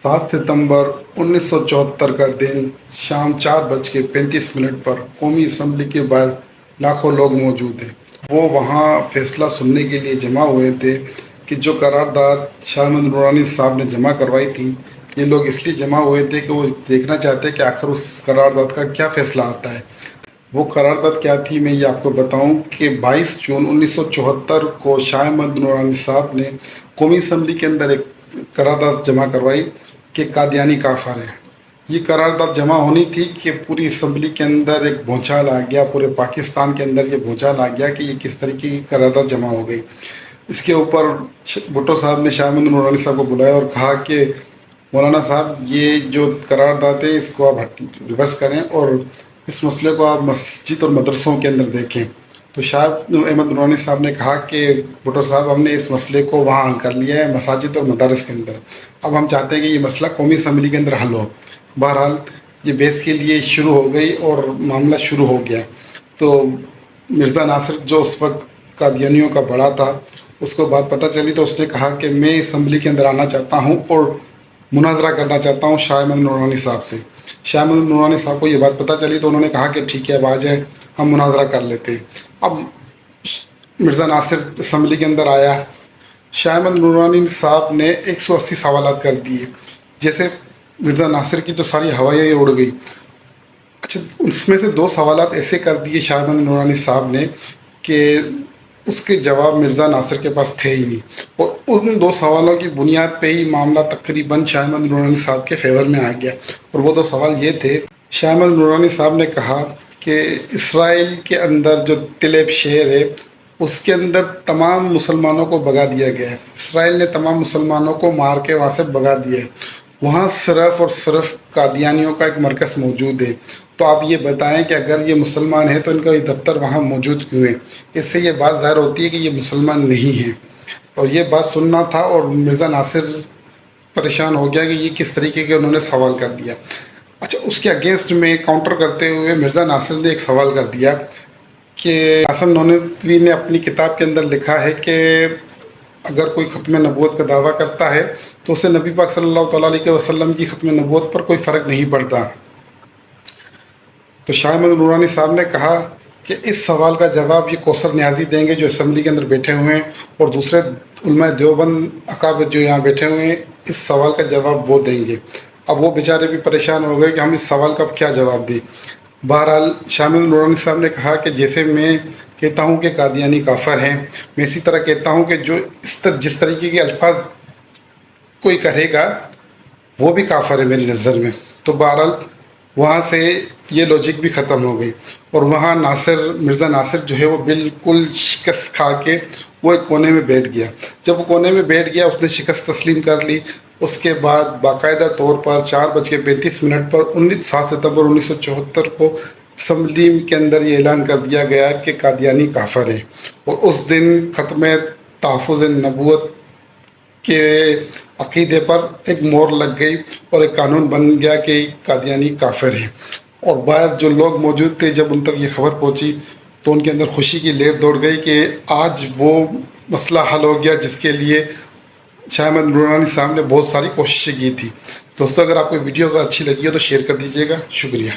7 ستمبر 1974 کا دن شام 4:35 پر قومی اسمبلی کے باہر لاکھوں لوگ موجود ہیں۔ وہ وہاں فیصلہ سننے کے لیے جمع ہوئے تھے کہ جو قرارداد شاہ احمد نورانی صاحب نے جمع کروائی تھی، یہ لوگ اس لیے جمع ہوئے تھے کہ وہ دیکھنا چاہتے کہ آخر اس قرارداد کا کیا فیصلہ آتا ہے۔ وہ قرارداد کیا تھی، میں یہ آپ کو بتاؤں کہ 22 جون 1974 کو شاہ احمد نورانی صاحب نے قومی اسمبلی کے اندر ایک قرارداد جمع کروائی کہ قادیانی کافر ہیں۔ یہ قرارداد جمع ہونی تھی کہ پوری اسمبلی کے اندر ایک بھونچال آ گیا، پورے پاکستان کے اندر یہ بھونچال آ گیا کہ یہ کس طریقے کی قرارداد جمع ہو گئی۔ اس کے اوپر بھٹو صاحب نے شاہ احمد نورانی صاحب کو بلایا اور کہا کہ مولانا صاحب، یہ جو قرارداد ہے اس کو آپ ریورس کریں اور اس مسئلے کو آپ مسجد اور مدرسوں کے اندر دیکھیں۔ تو شاہ احمد نورانی صاحب نے کہا کہ بھٹو صاحب، ہم نے اس مسئلے کو وہاں حل کر لیا ہے، مساجد اور مدارس کے اندر۔ اب ہم چاہتے ہیں کہ یہ مسئلہ قومی اسمبلی کے اندر حل ہو۔ بہرحال یہ بحث کے لیے شروع ہو گئی اور معاملہ شروع ہو گیا۔ تو مرزا ناصر جو اس وقت قادیانیوں کا بڑا تھا، اس کو بات پتہ چلی تو اس نے کہا کہ میں اسمبلی کے اندر آنا چاہتا ہوں اور مناظرہ کرنا چاہتا ہوں شاہ احمد نورانی صاحب سے۔ شاہ احمد نورانی صاحب کو یہ بات پتہ چلی تو انہوں نے کہا کہ ٹھیک ہے، اب آ جائیں، ہم مناظرہ کر لیتے ہیں۔ اب مرزا ناصر اسمبلی کے اندر آیا۔ شاہ احمد نورانی صاحب نے 180 سوالات کر دیے۔ جیسے مرزا ناصر کی تو ساری ہوائیں اڑ گئی۔ اچھا، اس میں سے 2 سوالات ایسے کر دیے شاہ احمد نورانی صاحب نے کہ اس کے جواب مرزا ناصر کے پاس تھے ہی نہیں، اور ان 2 سوالوں کی بنیاد پہ ہی معاملہ تقریباً شاہ احمد نورانی صاحب کے فیور میں آ گیا۔ اور وہ 2 سوال یہ تھے، شاہ احمد نورانی صاحب نے کہا کہ اسرائیل کے اندر جو تلیب شہر ہے، اس کے اندر تمام مسلمانوں کو بھگا دیا گیا ہے۔ اسرائیل نے تمام مسلمانوں کو مار کے وہاں سے بھگا دیا ہے۔ وہاں صرف اور صرف قادیانیوں کا ایک مرکز موجود ہے۔ تو آپ یہ بتائیں کہ اگر یہ مسلمان ہیں تو ان کا یہ دفتر وہاں موجود کیوں ہے؟ اس سے یہ بات ظاہر ہوتی ہے کہ یہ مسلمان نہیں ہیں۔ اور یہ بات سننا تھا، اور مرزا ناصر پریشان ہو گیا کہ یہ کس طریقے کے انہوں نے سوال کر دیا۔ اچھا، اس کے اگینسٹ میں کاؤنٹر کرتے ہوئے مرزا ناصر نے ایک سوال کر دیا کہ قاسم نانوتوی نے اپنی کتاب کے اندر لکھا ہے کہ اگر کوئی ختم نبوت کا دعویٰ کرتا ہے تو اسے نبی پاک صلی اللہ تعالیٰ علیہ وسلم کی ختم نبوت پر کوئی فرق نہیں پڑتا۔ تو شاہ احمد نورانی صاحب نے کہا کہ اس سوال کا جواب یہ کوثر نیازی دیں گے جو اسمبلی کے اندر بیٹھے ہوئے ہیں، اور دوسرے علماء دیوبند اکابر جو یہاں بیٹھے ہوئے ہیں، اس سوال کا جواب وہ دیں گے۔ اب وہ بیچارے بھی پریشان ہو گئے کہ ہم اس سوال کا کیا جواب دیں۔ بہرحال شاہ احمد نورانی صاحب نے کہا کہ جیسے میں کہتا ہوں کہ قادیانی کافر ہیں، میں اسی طرح کہتا ہوں کہ جو جس طریقے کے الفاظ کوئی کہے گا وہ بھی کافر ہے میری نظر میں۔ تو بہرحال وہاں سے یہ لوجک بھی ختم ہو گئی، اور وہاں مرزا ناصر جو ہے وہ بالکل شکست کھا کے وہ ایک کونے میں بیٹھ گیا۔ جب وہ کونے میں بیٹھ گیا، اس نے شکست تسلیم کر لی۔ اس کے بعد باقاعدہ طور پر 4:35 پر 7 ستمبر 1974 کو اسمبلی کے اندر یہ اعلان کر دیا گیا کہ قادیانی کافر ہیں، اور اس دن ختم تحفظ نبوت کے عقیدے پر ایک مہر لگ گئی اور ایک قانون بن گیا کہ قادیانی کافر ہیں۔ اور باہر جو لوگ موجود تھے، جب ان تک یہ خبر پہنچی تو ان کے اندر خوشی کی لہر دوڑ گئی کہ آج وہ مسئلہ حل ہو گیا جس کے لیے شاہ احمد نورانی صاحب نے بہت ساری کوششیں کی تھی۔ دوستو، اگر آپ کو ویڈیو اچھی لگی ہو تو شیئر کر دیجیے گا۔ شکریہ۔